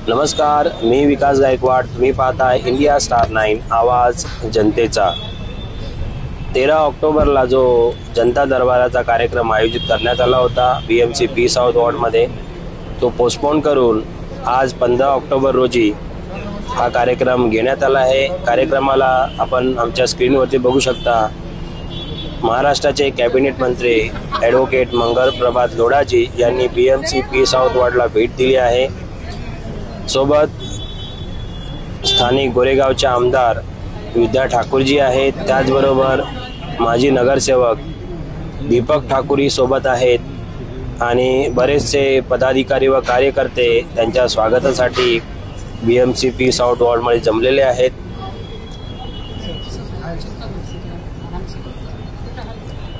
नमस्कार, मी विकास गायकवाड. तुम्ही पाहताय इंडिया स्टार 9 आवाज जनतेचा. 13 ऑक्टोबरला जो जनता दरबाराचा कार्यक्रम आयोजित करण्यात आला होता BMC पी साऊथ वॉर्डमध्ये, तो पोस्टपोन करून आज 15 ऑक्टोबर रोजी हा कार्यक्रम घेण्यात आला आहे. कार्यक्रमाला आपण आमच्या स्क्रीनवरती बघू शकता. महाराष्ट्राचे कॅबिनेट मंत्री ॲडव्होकेट मंगल प्रभात लोढाजी यांनी BMC पी साऊथ वॉर्डला भेट दिली आहे. सोबत स्थानिक गोरेगावचे आमदार विद्या ठाकूरजी आहेत. त्याचबरोबर माजी नगरसेवक दीपक ठाकूरही सोबत आहेत आणि बरेचसे पदाधिकारी व कार्यकर्ते त्यांच्या स्वागतासाठी BMC पी साऊथ वॉर्डमध्ये जमलेले आहेत.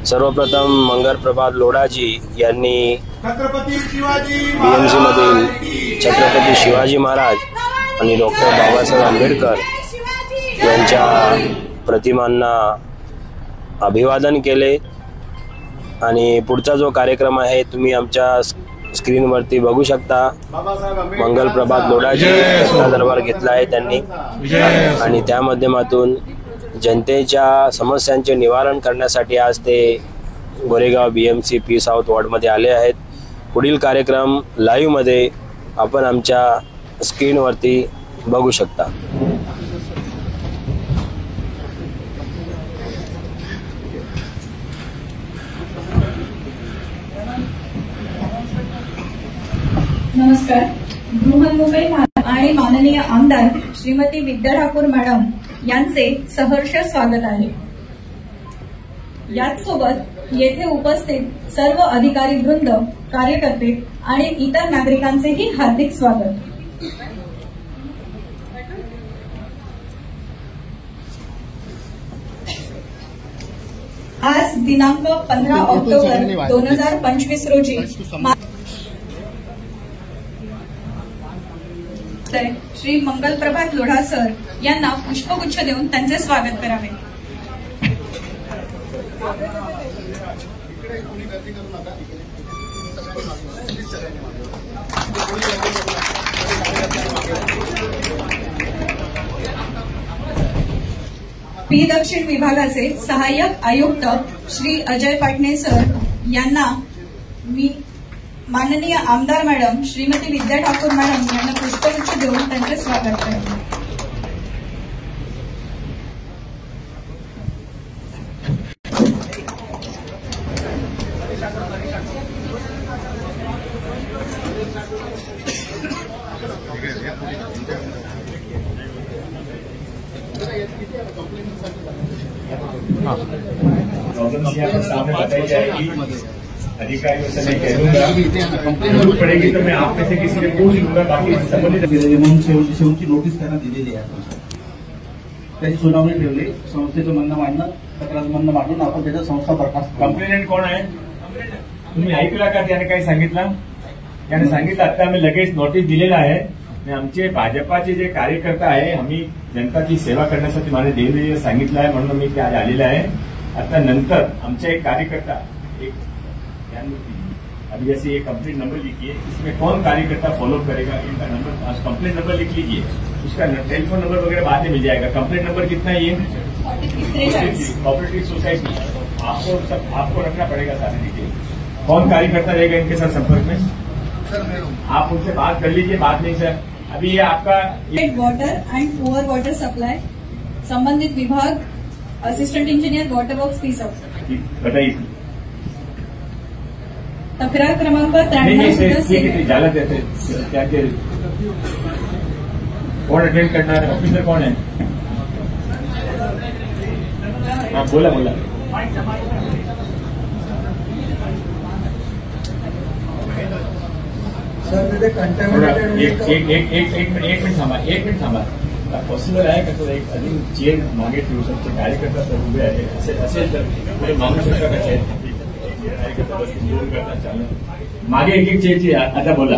सर्वप्रथम मंगल प्रभात लोढाजी यांनी BMC मधील छत्रपती शिवाजी महाराज आणि डॉक्टर बाबासाहेब आंबेडकर यांच्या प्रतिमांना अभिवादन केले आणि पुढचा जो कार्यक्रम आहे तुम्ही आमच्या स्क्रीनवरती बघू शकता. मंगल प्रभात लोढाजी यांचा दरबार घेतला आहे त्यांनी आणि त्या माध्यमातून जनतेच्या समस्यांचे निवारण करण्यासाठी आज ते गोरेगाव BMC पी साऊथ वॉर्डमध्ये आले आहेत. पुढील कार्यक्रम लाईव्हमध्ये आपण आमच्या स्क्रीनवरती बघू शकता. नमस्कार. बृहन्मुंबई आणि माननीय आमदार श्रीमती विद्या ठाकूर मॅडम यांचे सहर्ष स्वागत आहे. याचसोबत येथे उपस्थित सर्व अधिकारी वृंद, कार्यकर्ते आणि इतर नागरिकांचेही हार्दिक स्वागत. आज दिनांक 15 ऑक्टोबर 2025 रोजी श्री मंगल प्रभात लोढा सर यांना पुष्पगुच्छ देऊन त्यांचे स्वागत करावे. पी दक्षिण विभागाचे सहाय्यक आयुक्त श्री अजय पाटणे सर यांना मी माननीय आमदार मॅडम श्रीमती विद्या ठाकूर मॅडम यांना पुष्पगुच्छ देऊन त्यांचे स्वागत करते. सामने बताई जाएगी. अधिकारियों से मैं कह दूंगा जरूरत पड़ेगी तो मैं आप में से किसी ने पूछ लूंगा. बाकी संबंधित शेवटची नोटीस त्यांना दिलेली आहे. त्याची सुनावणी ठेवली. संस्थेचं म्हणणं मांडणं, तक्रार म्हणणं मांडून आपण त्याच्या संस्था बरखास्त. कंप्लेंट कोण आहे तुम्ही ऐकला का? त्याने काही सांगितलं? त्याने सांगितलं आता आम्ही लगेच नोटीस दिलेला आहे. आमचे भाजपाचे जे कार्यकर्ता आहे, आम्ही जनताची सेवा करण्यासाठी मला देवेंद्र सांगितलं आहे म्हणून मी आज आलेला आहे. आता नंतर आमचा एक कार्यकर्ता अभी जैसे ये कंप्लेंट नंबर लिखिए, इसमें कौन कार्यकर्ता फॉलो करेगा इनका नंबर, कंप्लेंट नंबर लिख लीजिए. उसका टेलीफोन नंबर वगैरह बाद में मिल जाएगा. कंप्लेंट नंबर कितना है ये? Cooperative society. आपको रखना पड़ेगा सारे डिटेल. कौन कार्यकर्ता रहेगा इनके साथ संपर्क में? आप उनसे बात कर लीजिए. बात नहीं सर, अभी ये आपका water and poor water supply संबंधित विभाग assistant engineer water works P south. बताइए. तक्रार क्रमांक 93 झाला देते क्या कौन अटेंड करणार? ऑफिसर कौन आहे? हाँ बोला. सर एक मिनिट थांबा. पॉसिबल आहे का? एक अजून चेअर मागे ठेवू शकतो. कार्यकर्ता सर उभे आहे असेल तर पुढे मागू शकता का? चेअर मागे एक चेअरची. आता बोला.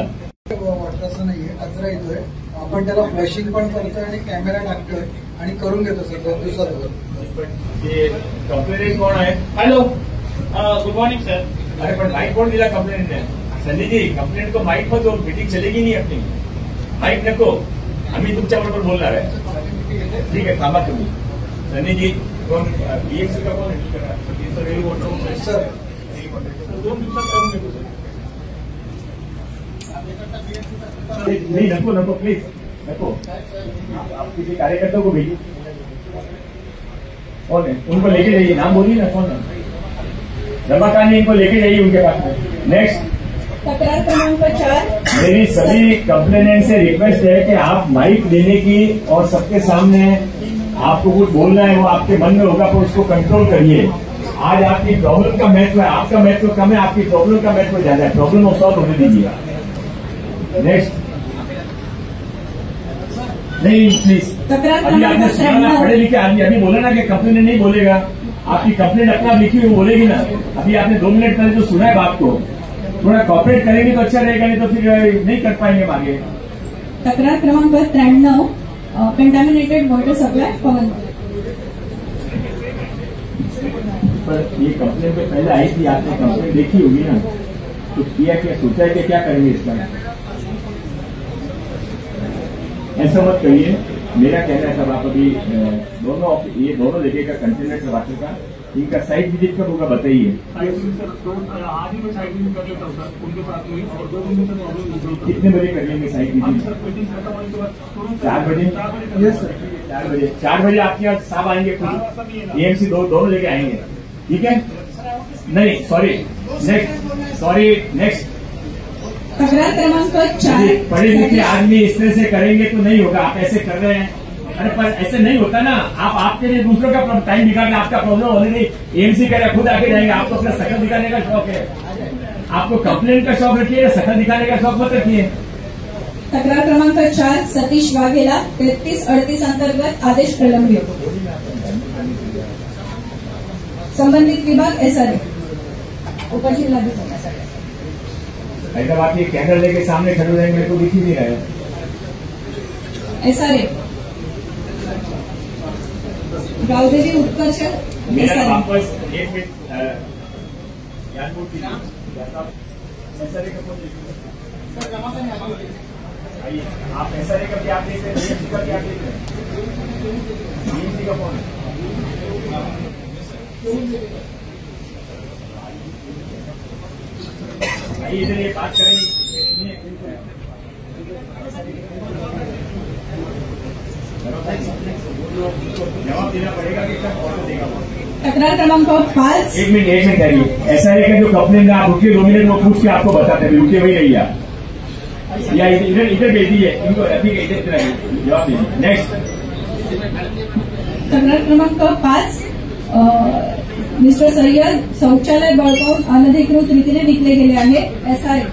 तसं नाहीये, कचरा येतोय. आपण त्याला फ्लॅशिंग पण करतोय आणि कॅमेरा टाकतोय आणि करून घेतो सर 2 दिवसात. कंप्लेंट कोण आहे? Hello, good morning sir. अरे पण माइक कौन दिला कंप्लेंट ने? संजय जी कंप्लेंट को माइक पर दो, मीटिंग चलेगी नहीं अपनी. माईक नको, आम्ही तुमच्याबरोबर बोलणार आहे. ठीक आहे, थांबा तुम्ही. सनीजी कोण बीएमसी का कोण सर 2 दिवसात करून देतो सर. नहीं नको नको प्लीज नको. आप किसी कार्यकर्ता को भेजिए. कौन है? उनको लेके जाइए, नाम बोलिए ना. कौन है? रमाकांत इनको लेके जाइए उनके पास में. नेक्स्ट. तक्रार क्रमांक 4. मेरी सभी कंप्लेनेंट से रिक्वेस्ट है कि आप माइक देने की और सबके सामने आपको कुछ बोलना है, वो आपके मन में होगा तो उसको कंट्रोल करिए. आज आपकी प्रॉब्लम का महत्व है, आपका महत्व कम है, आपकी प्रॉब्लम का महत्व ज्यादा है. प्रॉब्लम को सॉल्व होने दीजिएगा. नेक्स्ट. नहीं प्लीज. तक्रार अभी आपने क्रमांक सुना ना, 93. पढ़े लिखे आदमी. अभी बोला ना कि कंप्लेन नहीं बोलेगा. आपकी कंप्लेंट अपना लिखी हुई बोलेगी ना. अभी आपने 2 मिनट पहले जो सुना है बात को, थोड़ा कॉपरेट करेंगे तो अच्छा रहेगा, नहीं तो फिर नहीं कर पाएंगे हम आगे. तक्रार क्रमांक 93. कंटॅमिनेटेड वॉटर सप्लाय पवन. पर ये कंप्लेन पे पहले आई थी, आपने कंप्लेन देखी होगी ना, तो किया क्या, सोचा है कि क्या करेंगे इसका. ऐसा मत करिए. मेरा कहना है सब आप अभी ये दोनों जगह का कंटेनर वाटर का इनका साइट विजिट कब होगा बताइए. आज ही मैं साइट विजिट कर लेता हूँ सर उनके साथ में, और 2 दिन से प्रॉब्लम. कितने बजे कर लेंगे साइट हम विजिट? सर मीटिंग खत्म होने के बाद 4 बजे. 4 बजे. 4 बजे आपके यहाँ साहब आएंगे खुद. एएमसी दोनों जगह आएंगे. ठीक है. नहीं सॉरी नेक्स्ट. Sorry next. तक्रार क्रमांक 4. पढ़े लिखे आदमी इस तरह से करेंगे तो नहीं होगा. आप ऐसे कर रहे हैं. अरे पर ऐसे नहीं होता ना. आप आपके लिए दूसरों का टाइम निकाल के आपका प्रॉब्लम ऑलरेडी एएमसी करे, खुद आके जाएंगे. आपको अपना शकल दिखाने का शौक है. आपको कंप्लेंट का शौक रखिए, शकल दिखाने का शौक मत रखिए. तक्रार क्रमांक 4. सतीश वाघेला 3338 अंतर्गत आदेश प्रलंबित. संबंधित विभाग एसआरए उपजिल्हाधिकारी. एकदम आप ये कैमरा लेके सामने खड़े हो जाएंगे, मेरे को दिख ही नहीं रहा है. एसआरए गावदेवी उत्कर्ष. मेरा एसआरए वापस 1 मिनट ज्ञानपुर की SRA का फोन आइए. आप SRA का भी आप देख रहे हैं, BMC का भी आप देख रहे हैं. BMC का फोन आइए इधर ये बात करेंगे. जवाब देना पड़ेगा कि कब ऑर्डर देगा. तक्रार क्रमांक 5. एक मिनट करिए. SRA का जो कंप्लेन है आप रुकिए 2 मिनट, वो पूछ के आपको बताते हैं. रुकिए वही रहिए आप, या इधर भेज दीजिए इनको. ठीक है, इधर जवाब दीजिए. नेक्स्ट. तक्रार क्रमांक 5. मिस्टर सय्यद शौचालय बळकावून अनधिकृत रीतीने विकले गेले आहे. एसआरए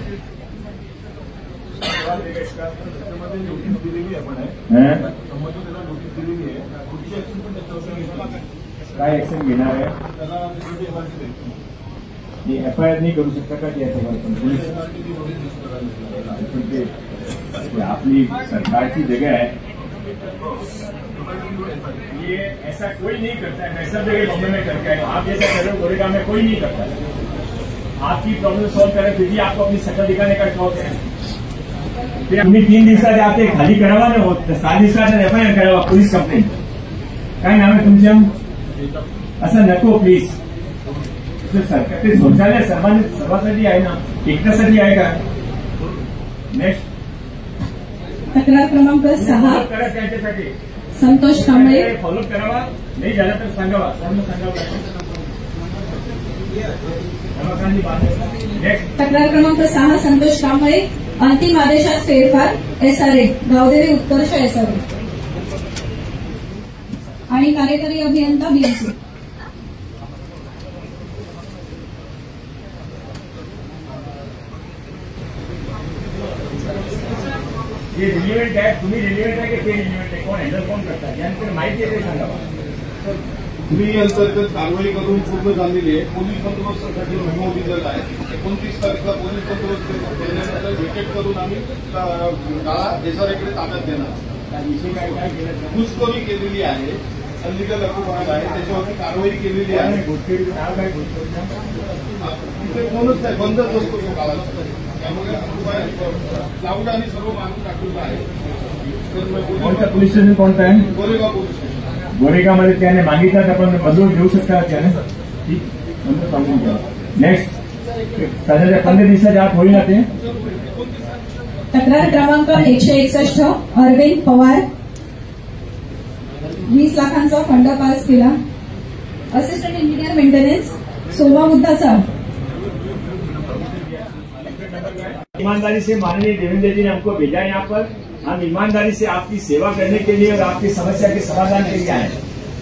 काय ऍक्शन घेणार आहे? FIR नाही करू शकता का याच्यावर पण पोलीस? आपली सरकारची जगह है, ये ऐसा कोई नहीं करता है. मैं सब जगह बॉम्बे में करके आया हूँ. आप जैसा कर रहे हो गोरेगांव में कोई नहीं करता है. आपकी प्रॉब्लम सॉल्व करें फिर भी आपको अपनी शकल दिखाने का शौक है. फिर तुम्ही 3 दिवसात आते खाली करावा ना, 7 दिवसात FIR करावा पोलीस कंप्लेंट. काय नाव आहे तुमचं? असं नको प्लीज. सरकार ते शौचालय सर्वांसाठी आहे ना, एकट्यासाठी आहे का? नेक्स्ट. तक्रार क्रमांक 6. करा त्यांच्यासाठी संतोष कांबळे. फॉलोअप करावा, नाही झालं तर सांगावा. नेक्स्ट. तक्रार क्रमांक 6. संतोष कांबळे. अंतिम आदेशात फेरफार. एसआरए गावदेवी उत्कर्ष. एसआरए आणि कार्यकारी अभियंता बीएमसी. ये रिलेव्हंट आहे. तुम्ही रिलेव्हंट आहे की ते रिलेव्हंट आहे? कोण हँडल कोण करतात यांच्याकडे माहिती आहे ते सांगावा. तुम्ही अंतर्गत कारवाई करून पूर्ण झालेली आहे. पोलीस बंदोबस्तासाठी मेमो दिलेला आहे. 29 तारखेला पोलीस बंदोबस्त केल्यानंतर व्हिकेट करून आम्ही गाळा SRAकडे ताब्यात देणार. विषय काय काय केलं? घुसखोरी केलेली आहे, अनलिगल अप्रुव्हल आहे, त्याच्यावरती कारवाई केलेली आहे. गोष्टी नाव काय गोष्ट तिथे कोणच नाही, बंदच असतो तो गाळा. त्यामुळे क्लाउड आणि सर्व मागून टाकलेलं आहे. कोणता पोलीस स्टेशन कोणता आहे? Goregaon police station. गोरेगावमध्ये त्याने मागितलं तर आपण बदलून घेऊ शकता त्याने. ठीक नंतर सांगून द्या. नेक्स्ट साधारण 15 दिवसाच्या आत होईल ना ते. तक्रार क्रमांक 161 अरविंद पवार 20 लाखांचा फंड पास केला. असिस्टंट इंजिनियर मेंटेनन्स सोमा मुद्दाचा. ईमानदारी से माननीय देवेंद्र जी ने हमको भेजा है यहाँ पर. हम ईमानदारी से आपकी सेवा करने के लिए और आपकी समस्या के समाधान के लिए आए हैं.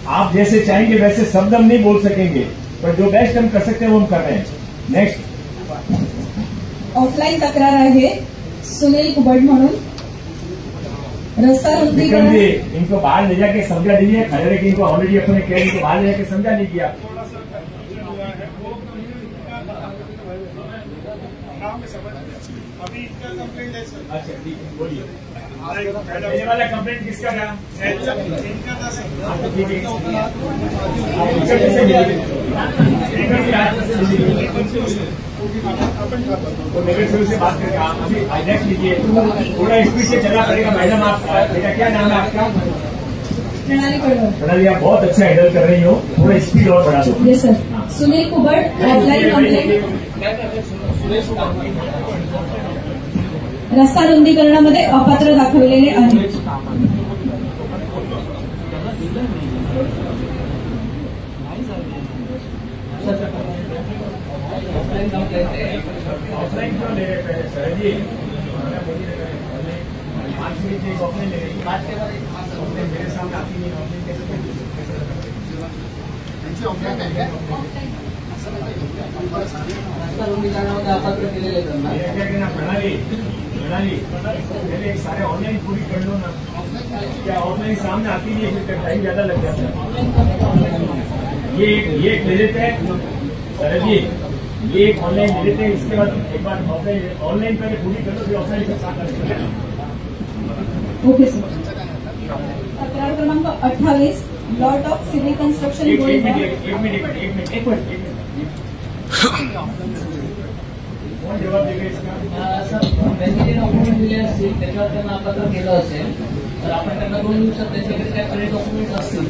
आप जैसे चाहेंगे वैसे शब्द हम नहीं बोल सकेंगे, पर जो बेस्ट हम कर सकते हैं वो हम कर रहे हैं. नेक्स्ट ऑफलाईन तक्रार आहे सुनील कुबड म्हणून. रस्ता विक्रम रुंदीकरण. जी इनको बाहर ले जाके समझा दीजिए. खड़े कि इनको ऑलरेडी अपने कह इनको बाहर ले जाके समझा नहीं किया. अभी इनका कंप्लेंट है सर. अच्छा ठीक है बोलिए. देने वाला कंप्लेंट किसका था? इनका था सर. ठीक है. तो नगर सेवक से बात करके आप अभी नेक्स्ट लीजिए. थोड़ा स्पीड से चलना पड़ेगा. मैडम आप बेटा क्या नाम है आपका? प्रणाली पडवळ. प्रणाली आप बहुत अच्छा हैंडल कर रही हो. थोड़ा स्पीड और बढ़ा दो. Yes sir. Sunil Kubad offline complaint. रस्ता रुंदीकरणामध्ये अपात्र दाखवलेले आहे. ऑफलाइन क्यों ले रहे हैं सर जी? ऑफलाइन ले रहे हैं. मेरे सामने आती नहीं. ऑफलाइन कैसे प्रणाली पहले सारे ऑनलाइन पूरी कर लो ना. क्या ऑफलाइन सामने आती नहीं है फिर टाइम ज्यादा लग जाता है. ये एक ले लेते हैं सर जी. ये एक ऑनलाइन ले लेते हैं. इसके बाद एक बार ऑनलाइन पहले पूरी कर लो फिर ऑफलाइन सब साथ करेंगे. Okay sir. तक्रार क्रमांक 28 लॉट ऑफ सिव्हिल कन्स्ट्रक्शन एक गोल्ड. मिनट कोण जवाब देगा इसका? सर त्यांनी जे डॉक्युमेंट दिले असतील त्याच्यावर त्यांना अपात्र केलं असेल तर आपण त्यांना 2 दिवसात त्यांच्याकडे काय पहिले डॉक्युमेंट असतील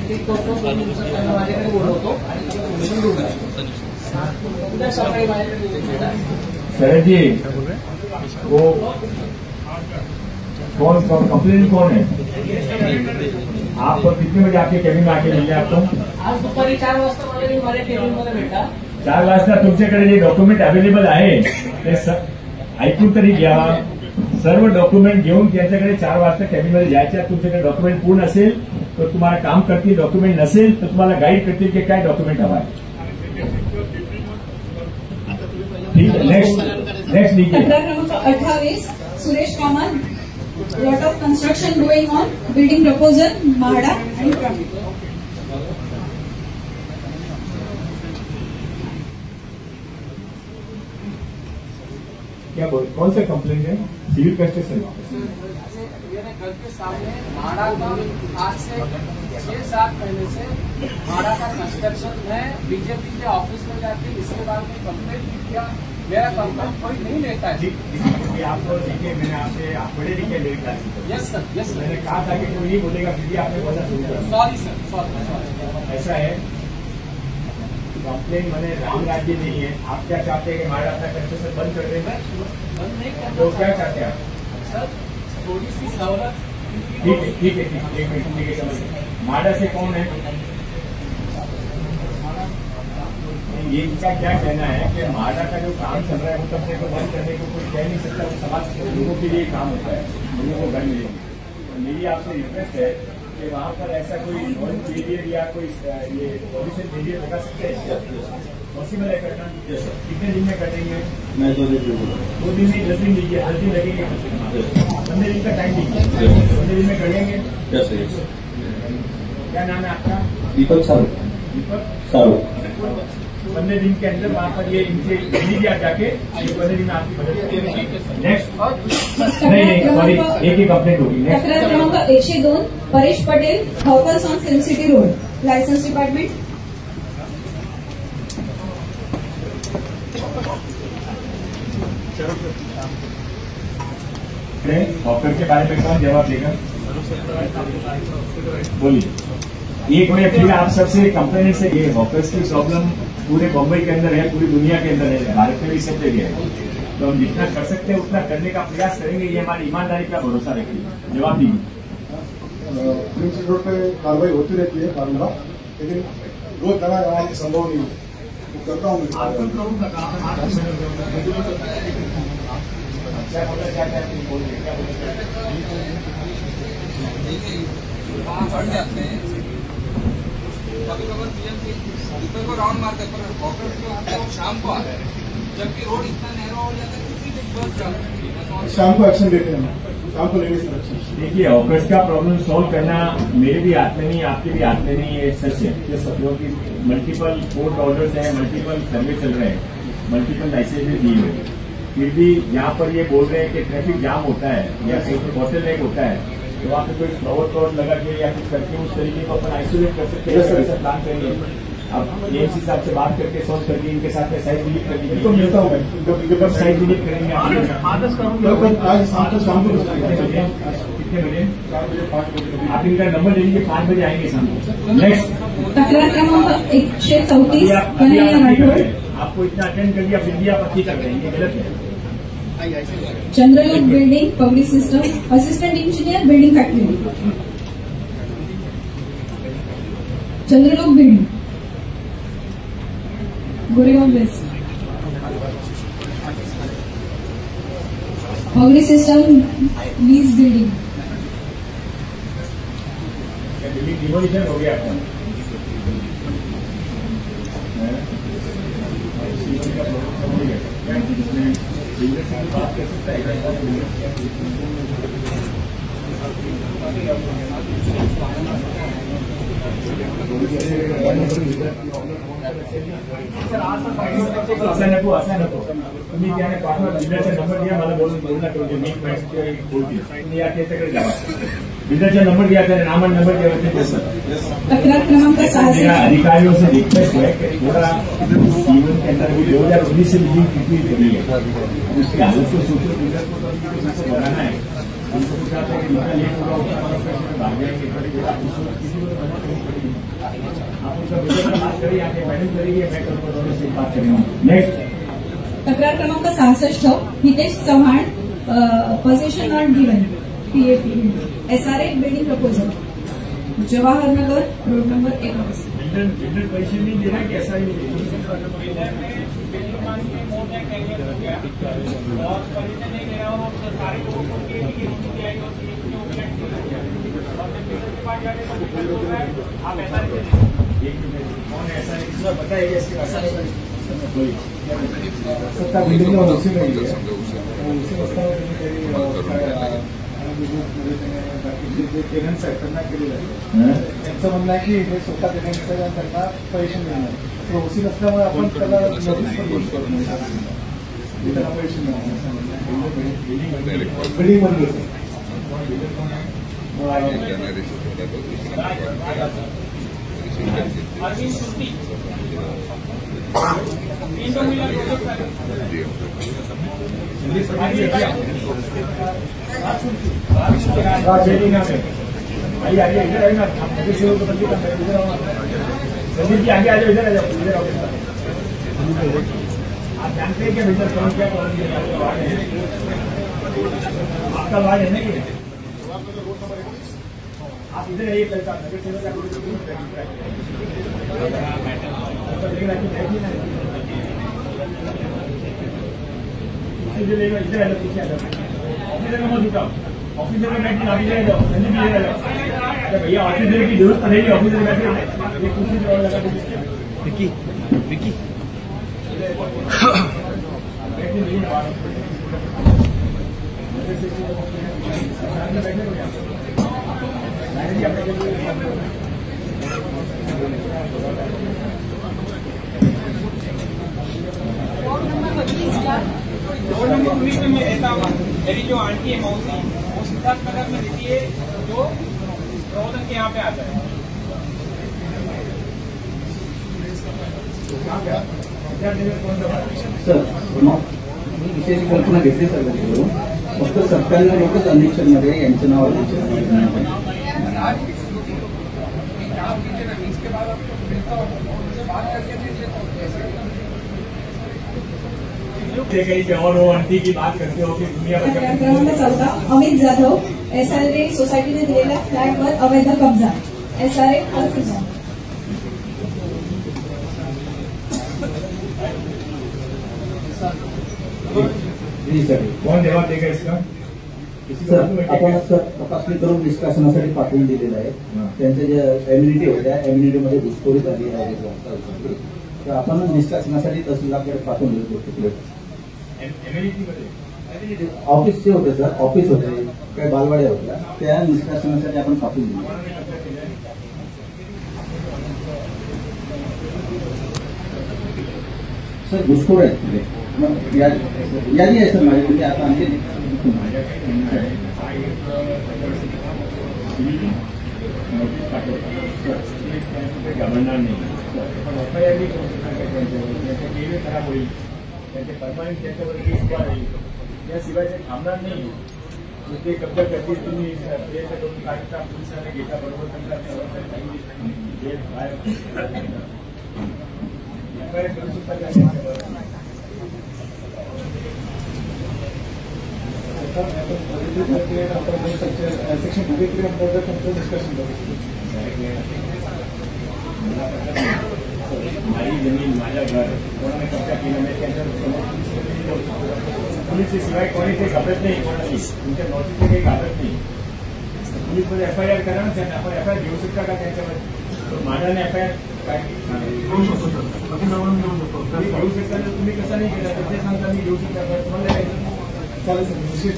ते करतो. 2 दिवसात त्यांना माझ्याकडे बोलवतो आणि बोलून देऊ लागतो. उद्या सकाळी माझ्याकडे शरद जी वो कौन कंप्लेंट कौन है? आप कितने बजे आपके केबिन में आके मिले आपको? आज दुपारी 4 वाजता मला माझ्या केबिनमध्ये भेटा. 4 वाजता तुमच्याकडे जे डॉक्युमेंट अवेलेबल आहे ते ऐकून तरी घ्या. सर्व डॉक्युमेंट घेऊन त्यांच्याकडे 4 वाजता कॅबिनमध्ये जायच्या. तुमच्याकडे डॉक्युमेंट पूर्ण असेल तर तुम्हाला काम करतील. डॉक्युमेंट नसेल तर तुम्हाला गाईड करतील की काय डॉक्युमेंट हवा आहे. ठीक आहे. नेक्स्ट लीजिए. तक्रार क्रमांक 28 Suresh Kamat lot of construction going on building proposal MHADA आणि ट्रॅफिक. क्या बोल कौन सा कंप्लेंट है? Civil custodian. मेरे घर के सामने भाड़ा का आज से 6-7 महीने से भाड़ा का कंस्ट्रक्शन है. बीजेपी के ऑफिस में जाके इसके बाद में कंप्लेंट किया. मेरा कंप्लेंट कोई नहीं लेता है. आपको देखिए मैंने आपसे आप बड़े लिखे मेरे क्लास. Yes sir. मैंने कहा था कि कोई नहीं बोलेगा फिर भी आपने बोला शुरू कर. Sorry sir. सॉरी. ऐसा है कंप्लेन मैंने राम राज्य नहीं है. आप क्या चाहते हैं कि हमारा अपना कंस्ट्रक्शन बंद कर देंगे? बंद नहीं करना. तो क्या चाहते हैं आप? सर थोड़ी सी सवलत. ठीक है एक मिनट ठीक है समझ. माडा से कौन है? ये इनका क्या कहना है कि माडा का जो काम चल रहा है वो अपने को बंद करने को कोई कह नहीं सकता. वो समाज के लोगों के लिए काम होता है. लोगों को घर मिलेंगे. मेरी आपसे रिक्वेस्ट है कि वहाँ पर ऐसा कोई नॉन एरियर या कोई ये पॉल्यूशन एरियर लगा सकते हैं. पॉसिबल है करना? कितने दिन में कर देंगे? मैं 2 दिन 2 दिन में 10 दिन लीजिए. 10 दिन लगेंगे. 15 दिन का टाइम लीजिए. 15 दिन में कर लेंगे. क्या नाम है आपका? दीपक सारू. दीपक 15 दिन के अंदर वहाँ पर ये इनसे लीजिए आप जाके. 15 दिन में आपकी मदद करेंगे. नेक्स्ट नहीं सॉरी एक ही कंप्लेंट होगी. तक्रार क्रमांक 102 Paresh Patel hawkers on film city road licence department. चलो हॉकर के बारे में कौन जवाब देगा? बोलिए। एक मिनट फिर आप सबसे कंप्लेन से ये हॉकर्स की प्रॉब्लम पूरे बम्बई के अंदर है, पूरी दुनिया के अंदर है, भारत में भी सब जगह है। तो हम जितना कर सकते हैं उतना करने का प्रयास करेंगे, ये हमारी ईमानदारी का भरोसा रखिए। जवाब दीजिए। प्रिंस रोड पे कार्रवाई होती रहती है बारंबार, लेकिन रोज जाना यहाँ संभव नहीं है। तो करता हूँ बढ़ जाते हैं, कभी कभी सुबह को राउंड मारते हैं, पर हॉकर शाम को आते हैं, जबकि रोड इतना नैरो हो जाता है कि बस जाती है। शाम को एक्शन लेते हैं, शाम को लेने से एक्शन। देखिए, हॉकर्स का प्रॉब्लम सॉल्व करना मेरे भी हाथ में नहीं, आपके भी हाथ में नहीं, ये सच है। ये सब लोगों की मल्टीपल कोर्ट ऑर्डर्स हैं, मल्टीपल सर्वे चल रहे हैं, मल्टीपल लाइसेंस भी दिए हुए, फिर भी यहाँ पर ये बोल रहे हैं कि ट्रैफिक जाम होता है या कहीं पर बॉटलनेक होता है, तो वहाँ पे कोई फ्लावर प्लॉट लगा के या कुछ करके उस तरीके को अपन आइसोलेट कर सकते हैं। ऐसा प्लान करिए। अब एएमसी साहब से बात करके सॉल्व करके इनके साथ में साइड विजिट कर लीजिए। तो मिलता हूँ मैं, कब साइड विजिट करेंगे आप? आज शाम को कितने बजे? 5 बजे। आप इनका नंबर ले लीजिए, 5 बजे आएंगे शाम को। नेक्स्ट तक्रार क्रमांक 134 कन्हैया राठौर। आपको इतना अटेंड कर दिया, फिर भी आप अच्छी कर रहे हैं, ये गलत है। Chandralok building public system assistant engineer building factory. Chandralok building Goregaon west. Public system lease building. Building demolition हो गया आपका? बात कर सकता है असं नको तुम्ही त्याने पाठवा, बिल्डरचा नंबर दिया, मला बोलणं करून मी बोलते तुम्ही या त्याच्याकडे जावा, बिल्डरचा नंबर दिया, त्याने नाम नंबर दिया। तक्रार क्रमांक 66 अधिकारियों से रिक्वेस्ट है कि थोड़ा जीवन के अंदर 2019 से बिल्डिंग कंप्लीट करी है, उसकी हालत को सोचो, बिल्डर को तो बनाना है। हमको कुछ आता है कि जितना लेट होगा उतना भाग जाएंगे, आप उसका बिल्डर बात करिए, आगे मैनेज करिए, मैं कल से बात करेंगे। नेक्स्ट तक्रार क्रमांक 66 Hitesh Chavan position not given PAP SRA building proposal Jawahar Nagar road number 1। Builder पैसे नहीं दे रहा कि ऐसा ही बताइए सत्ता बिल्डिंग में उसी में ही है, उसी पेमेंट त्यांना केलेलं आहे। त्यांचं म्हणणं आहे की हे स्वतः पेमेंट त्यांना पैसे मिळणार, तर उसी नसल्यामुळे आपण त्याला नोटीस पण देऊ शकतो, त्यांना पैसे मिळणार बिल्डिंग मध्ये आइए आइए इधर आइए ना, संदीप जी आगे आ जाओ, इधर आ जाओ, इधर आओ। आप जानते हैं क्या भीतर कौन क्या प्रॉब्लम है? आपका वार्ड है ना ये, आप इधर आइए, कल का नगर सेवक इधर आ जाओ, पीछे आ जाओ, ऑफिसर का मत उठाओ, ऑफिसर में बैठे अभी ले जाओ, संदीप जी ले जाओ। भैया ऑफिसर की जरूरत पड़ेगी, ऑफिसर में बैठे ये कुर्सी और लगा दीजिए। विकी विकी रोड नंबर 19 में मैं रहता हूँ। मेरी जो आंटी है मौसी, वो सिद्धार्थ नगर में रहती है, जो प्रबोधन के यहाँ पे आता है। सर मी विषयाची कल्पना घेतली सर, फक्त 97 लोकच अधीक्षक मध्ये यांचं नाव क्रमांक 14 अमित जाधव SRA सोसायटीने दिलेल्या फ्लॅटवर अवैध कब्जा SRA ऑफिसर. कौन जवाब देगा इसका? सर आपण सर तपासणी करून निष्कासनासाठी पाठवून दिलेलं आहे. त्यांच्या ज्या एम्युनिटी होत्या एम्युनिटीमध्ये घुसखोरी झाली आहे तर आपण निष्कासनासाठी तहसीलदारकडे पाठवून दिले. ऑफिसचे होते सर, ऑफिस होते काही बालवाड्या होत्या त्या निष्कासनासाठी आपण पाठवून दिले. सर घुसखोर आहेत यादी आहे सर माझ्याकडे आता आमचे गव्हर्नर नाही FIR बी करू शकता केले खराब होईल त्यांचे परमानंट त्याच्यावरती उभा राहील याशिवाय ते थांबणार नाही. ते कब्जा करतील तुम्ही प्रयत्न करून काढता पोलिसांना घेता बरोबर त्यांना FIR करू शकता. सेक्शन 33 अंतर्गत तुमचं डिस्कशन करू. माझी जमीन माझ्या घर कोणाने कब्जा केला नाही त्यांच्यावर पोलिसशिवाय कोणी ते घाबरत नाही. कोणाची तुमच्या नोटीसने काही घाबरत नाही. पोलीसमध्ये FIR करा ना त्यांना. आपण FIR घेऊ शकता का त्यांच्यावर? माझ्याने FIR काय घेऊ शकतो घेऊ शकता तर तुम्ही कसा नाही केला तर ते सांगता मी घेऊ शकता तुम्हाला चालेल सर. विशेष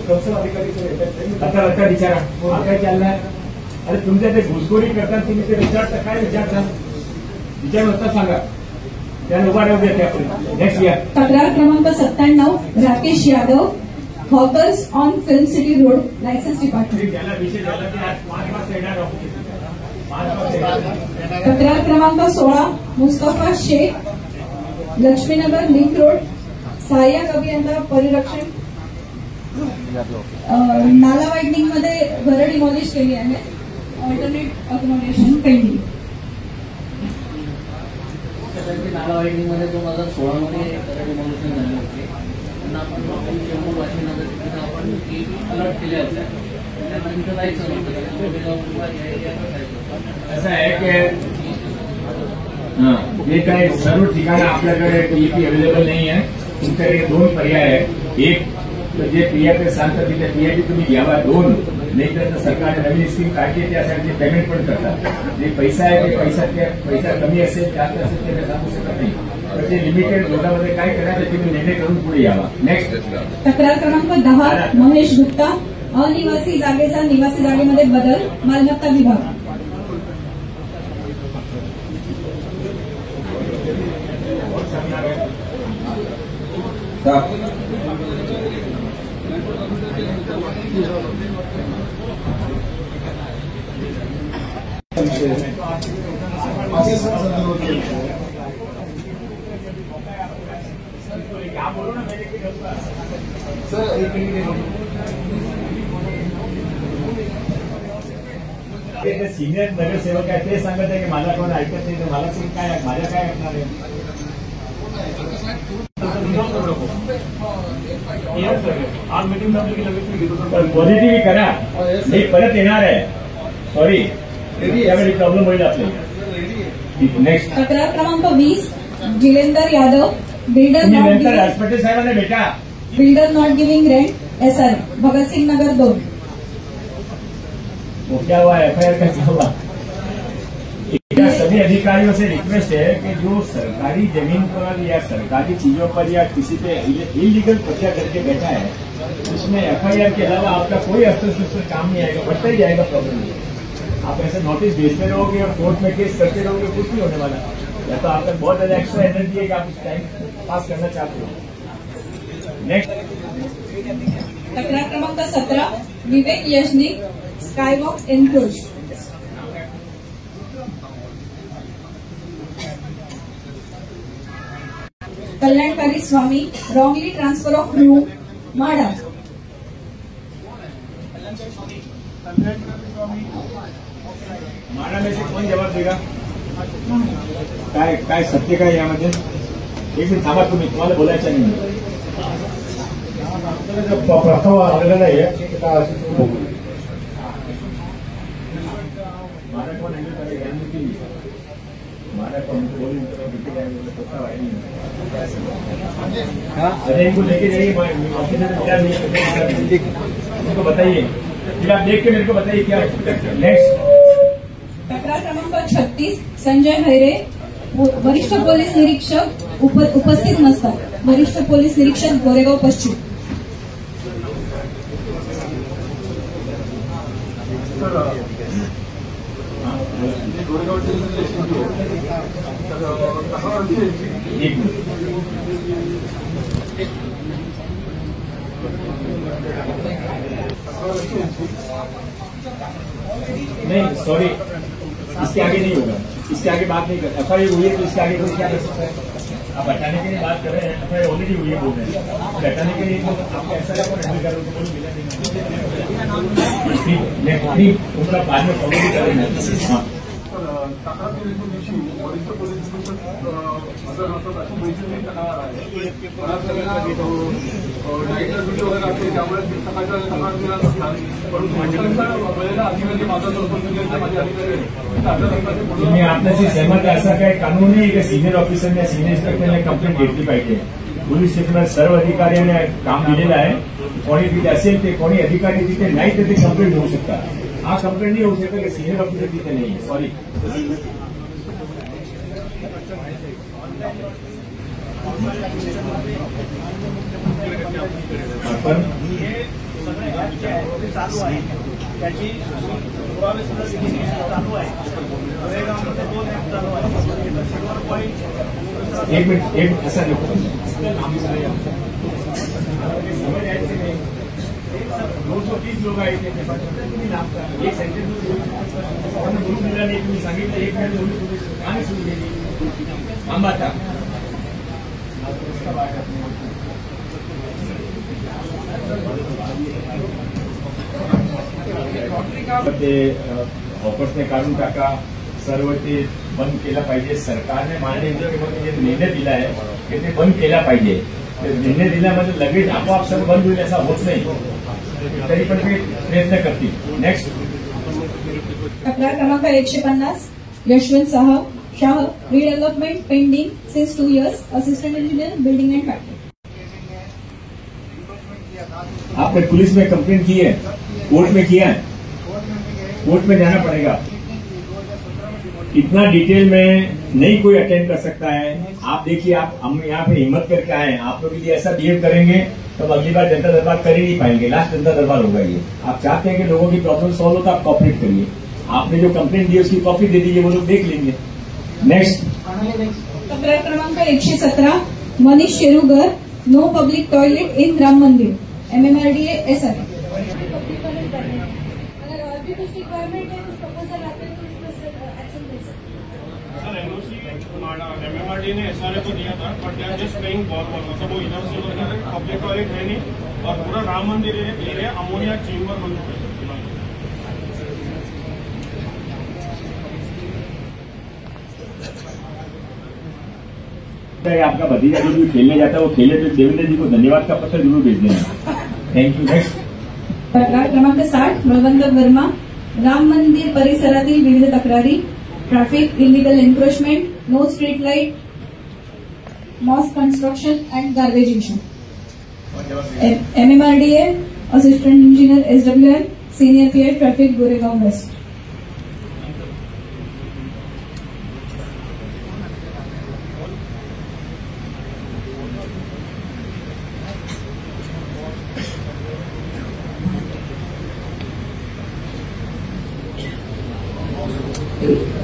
कौशल अधिकारी आता विचारा काय चाललंय. अरे तुमच्या ते घुसखोरी करतात तुम्ही ते विचारता काय विचारता विचार होता सांगा त्या उभा द्या. नेक्स्ट या तक्रार क्रमांक 97 Rakesh Yadav hawkers on film city road licence department. त्याला विषय झाला की आज 5 वाजता येणार. 5 वाजता. तक्रार क्रमांक 16 मुस्तफा शेख लक्ष्मीनगर लिंक रोड सहाय्यक अभियंता परिरक्षण नाला वाईडनिंग मध्ये घरं डिमॉलिश केली आहे. Alternate accommodation pending. नाला वाईडिंग मध्ये 2016 मध्ये डिमॉलिशन झाले होते. त्यांना आपण जम्मू काश्मीर तिथे आपण अलर्ट केल्या होत्या. त्यानंतर जायचं असं आहे की जे काही सर्व ठिकाणं आपल्याकडे PEP अवेलेबल नाही आहे. तुमच्याकडे 2 पर्याय आहेत. एक तर जे PEP सांगतात तिथे PEP तुम्ही घ्यावा. 2 नाही तर सरकारने नवीन स्कीम काढली त्यासाठी पेमेंट पण करतात. जे पैसा आहे ते पैसा कमी असेल जास्त असेल ते सांगू शकत नाही. तर ते लिमिटेड धोरणामध्ये काय करायचं तुम्ही निर्णय करून पुढे यावा. नेक्स्ट तक्रार क्रमांक 10 महेश गुप्ता अनिवासी जागेचा निवासी जागेमध्ये बदल मालमत्ता विभाग. सर एक सिनियर नगरसेवक आहे ते सांगत आहे की मला कोण ऐकत नाही तर मला काय माझ्या काय ऐकणार आहे. पॉझिटिव्ह करा. मी परत येणार आहे. सॉरी त्यावेळी प्रॉब्लेम होईल आपल्याला. नेक्स्ट तक्रार क्रमांक 20 जिलेंदर यादव बिल्डर नंतर राजपटे साहेबांना भेटा. Builder not giving rent SR Bhagatsingh Nagar 2. क्या हुआ FIR कैसा हुआ? सभी अधिकारियों से रिक्वेस्ट है कि जो सरकारी जमीन पर या सरकारी चीजों पर या किसी पे इलीगल कब्जा करके बैठा है उसमें FIR के अलावा आपका कोई अस्त्र काम नहीं आएगा. बढ़ता ही जाएगा प्रॉब्लम. आप ऐसे नोटिस भेजते रहोगे और कोर्ट में केस करते रहोगे कुछ नहीं होने वाला. या तो आपका बहुत ज्यादा एक्स्ट्रा एनर्जी है कि आप उस टाइम पास करना चाहते हो. नेक्स्ट तक्रार क्रमांक 17 विवेक यशनिक स्कायवॉक एनक्रोच. कल्याणकारी स्वामी wrongly transfer of room MHADA. MHADA में से कौन जवाब देगा? काय सत्य काय यामध्ये? एक मिनिट थांबा, तुम्हाला बोलायचं नाही. प्रथम आलेला नाहीये. म्हाडा कोण हँडल करेगा? म्हाडा कोण बोलून अरे इनको लेके जाइए उनको बताइए, फिर आप देख के मेरे को बताइए क्या नेक्स्ट। तक्रार क्रमांक 36 संजय हैरे, वरिष्ठ पोलीस निरीक्षक उपस्थित नसतात। वरिष्ठ पोलीस निरीक्षक गोरेगाव पश्चिम। नहीं सॉरी, इसके आगे नहीं होगा, इसके आगे बात नहीं कर। एफआईआर हुई है तो इसके आगे कोई क्या कर सकता है? आप हटाने के लिए बात कर रहे हैं, एफआईआर ऑलरेडी हुई है बोल रहे हैं, हटाने के लिए तो आपको ऐसा हैंडल कर रहे हो तो बाद में फॉलो भी करेंगे। हाँ वरिष्ठ पोलीस निरीक्षक हजर नसतात अशी माहिती मी तक्रार आहे. बऱ्याच नाईट ड्युटी वगैरे असते, त्यामुळे सकाळच्या तक्रार दिल्या नसतात. परंतु वेळेला अधिकारी माझा माझे अधिकारी तुम्ही आपल्याशी सहमत आहे? असा काही कानून नाही की सिनियर ऑफिसरने या सिनियर इन्स्पेक्टरने कंप्लेंट घेतली पाहिजे. पोलीस स्टेशनला सर्व अधिकाऱ्यांनी काम दिलेलं आहे. कोणी तिथे असेल ते, कोणी अधिकारी तिथे नाही तर ते कंप्लेंट होऊ शकतात. हा कंप्लेंट नाही होऊ शकत की सिनियर ऑफिसर तिथे नाही. सॉरी. पण चालू आहे त्याची पुरावे सुद्धा चालू आहे. गोरेगावमध्ये 2 ऍप चालू आहे. एक मिनिट, एक ऐसा नको 230 लोक आहेत एक सेंटेन्स बोलून दिला नाही. तुम्ही सांगितलं 1 मिनिट बोलून आणि सुरू केली. थांबाता ते ऑफर्सने काढून टाका, सर्व ते बंद केला पाहिजे. सरकारने मान्य जे निर्णय दिला आहे ते बंद केला पाहिजे. निर्णय दिल्यामध्ये लगेच आपोआप सर्व बंद होईल असा होत नाही, तरी पण ते प्रयत्न करतील. नेक्स्ट तक्रार क्रमांक 150 Yashwant Shah, redevelopment pending since 2 years, assistant engineer building and factory. आपने पुलिस में कंप्लेंट की है, कोर्ट में किया है, कोर्ट में जाना पड़ेगा. इतना डिटेल में नहीं कोई अटेंड कर सकता है. आप देखिए, आप हम यहाँ पे हिम्मत करके आए हैं. आप लोग यदि ऐसा बिहेव करेंगे तो अगली बार जनता दरबार कर ही नहीं पाएंगे. लास्ट जनता दरबार होगा ये. आप चाहते हैं कि लोगों की प्रॉब्लम सॉल्व हो तो आप कॉपरेट करिए. आपने जो कंप्लेंट दी उसकी कॉपी दे दीजिए, वो लोग देख लेंगे. नेक्स्ट तक्रार क्रमांक 117 Manish Sherugar, no public toilet in Ram Mandir, MMRDA SR। MMRD ने SRA को दिया था, but they are just paying मतलब वो इधर से उधर पब्लिक टॉयलेट है नहीं, और पूरा राम मंदिर एरिया अमोनिया चेंबर बन चुका है. आपका भतीजा जो भी खेलने जाता है वो खेले तो देवेंद्र जी को धन्यवाद का पत्र जरूर भेज देना. Thank you. नेक्स्ट तक्रार क्रमांक 60 बलवंत वर्मा, राम मंदिर परिसरातील विविध तक्रारी, traffic, illegal encroachment, no street light, mosque construction and garbage issue. MMRDA assistant engineer SWN, senior PI traffic, Goregaon west.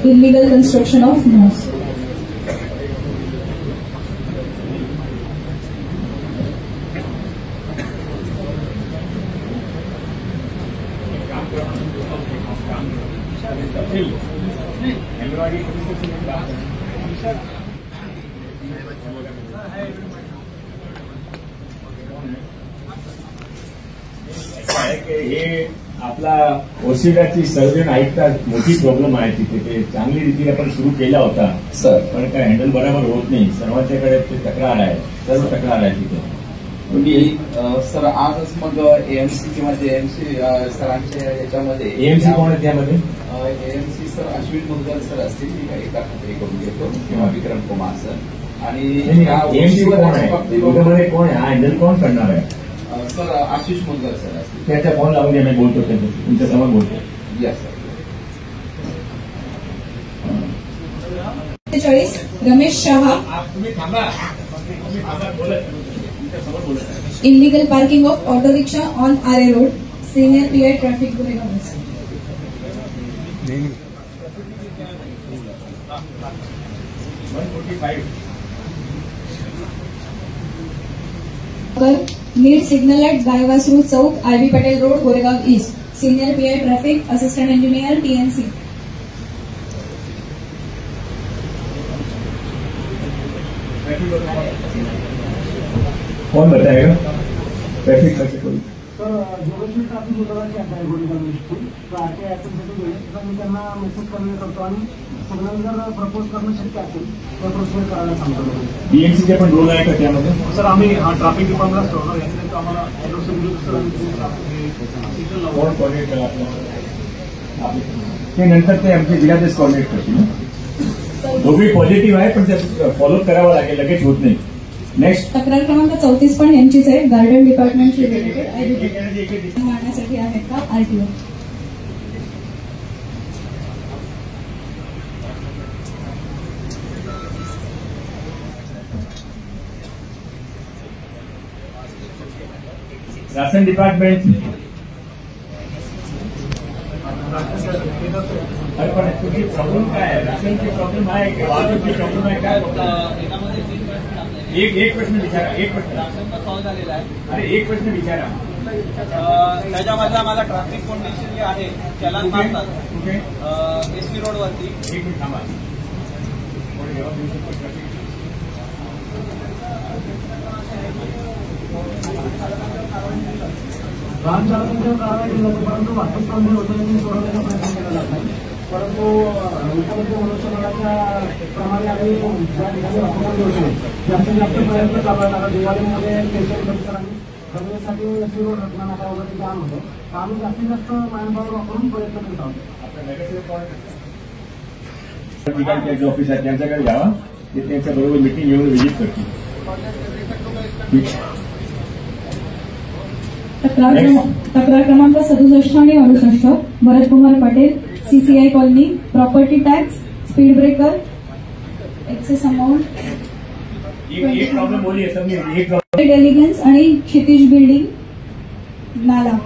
Illegal construction of mosque. हे आपला ओसिडाची सर्जन ऐकतात मोठी प्रॉब्लेम आहे तिथे. ते चांगली रीतीने आपण सुरू केला होता सर, पण काय हँडल बरोबर होत नाही. सर्वांच्याकडे ते तक्रार आहे, सर्व तक्रार आहे तिथे. मी सर आजच मग एएमसी किंवा जेएमसी सरांच्या याच्यामध्ये एएमसी कोण आहे त्यामध्ये? AMC sir Ashwin Mudgal sir असतील, मी काही खात्री करून घेतो, किंवा विक्रम कुमार सर. आणि एएमसी कोण आहे त्यामध्ये? कोण आहे हँडल कोण करणार आहे? सर आशिष मुदगल सर असतील. त्याच्या फोन लावून द्या, मी बोलतो त्यांच्याशी, तुमच्या समोर बोलतो. Yes sir. 40 रमेश शहा, तुम्ही थांबा बोलत. Illegal parking of auto rickshaw on Aarey road, senior PI traffic गुन्हेगार. 145 नीड सिग्नल ॲट गायवासरू चौक, RB Patel road, Goregaon east, senior PI traffic, assistant engineer, TNC. कौन बताएगा? ट्रैफिक कैसे कोई? सर जोगेश्वर ट्रॅफिक विभागाची आहे गोरेगाव ईस्टची, तर आरटीआय ऍक्शनसाठी वेळेस तर मी त्यांना मेसेज करणे करतो आणि सिग्नल जर प्रपोज करणं शक्य असेल तर प्रोसिजर करायला सांगतो. बीएमसीचे पण रोल आहे का त्यामध्ये? सर आम्ही ट्रॅफिक डिपार्टमेंट ठेवणार याच्यात आम्हाला कोण कॉर्डिनेट करा आपल्याला? ते नंतर ते आमचे जिल्हाधीश कॉर्डिनेट करतील. दोघे पॉझिटिव्ह आहे पण ते फॉलोअप करावं लागेल, लगेच होत नाही. नेक्स्ट तक्रार क्रमांक 34 पण यांचीच आहे, गार्डन डिपार्टमेंटशी रिलेटेड मारण्यासाठी आहे का आरटीओ. Ration department. अरे पण तुझी प्रॉब्लेम काय आहे? राशनची प्रॉब्लेम आहे की वाहतूकची प्रॉब्लेम आहे काय? एक प्रश्न विचारा. एक प्रश्न राशनचा सॉल्व झालेला आहे. अरे एक प्रश्न विचारा. त्याच्यामधला मला ट्रॅफिक कंडिशन जे आहे त्याला मारतात कुठे? एसटी रोडवरती. एक मिनिट थांबा. वाहन चालकांच्यावर कारवाई केली जाते, परंतु वाहतूक कोंडी होते आणि सोडवण्याचा प्रयत्न केला जात नाही. परंतु मुख्यमंत्री मनुष्यबळाच्या प्रमाणे आम्ही ज्या ठिकाणी वाहतूक कोंडी होते जास्तीत जास्त प्रयत्न चालू आहे. दिवाळीमध्ये केशरी परिसरांनी गणवेसाठी एसटी रोड रत्नानाका वगैरे जाम होतं, तर आम्ही जास्तीत जास्त मॅनपॉवर वापरून प्रयत्न करीत आहोत. ठिकाणी त्यांचे ऑफिस आहे त्यांच्याकडे जावा, ते त्यांच्याबरोबर मिटिंग घेऊन व्हिजिट करतील. तक्रार क्रमांक 67 आणि 68 Bharatkumar Patel, CCI colony, property tax, speed breaker, excess amount, एक प्रॉब्लेम बोलिए सब में. एक एलिगन्स आणि क्षितिज बिल्डिंग, नाला.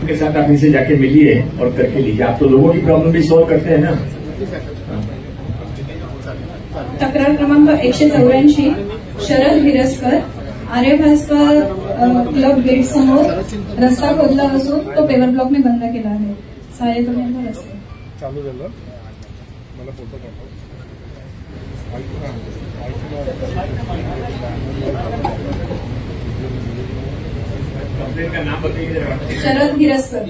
के साथ आप इनसे जाके मिलिए और करके लीजिए. आप तो लोगों की प्रॉब्लम भी सॉल्व करते हैं ना. तक्रार क्रमांक 184 शरद हिरसकर, आर्यभास्कर क्लब गेट समोर रस्ता खोदला असून तो पेवर ब्लॉकने बंद केला आहे. सहाय्यक रस्ता चालू झालं. मला फोटो पाठव. कंप्लेंट का नाम बताइए. शरद हिरसकर.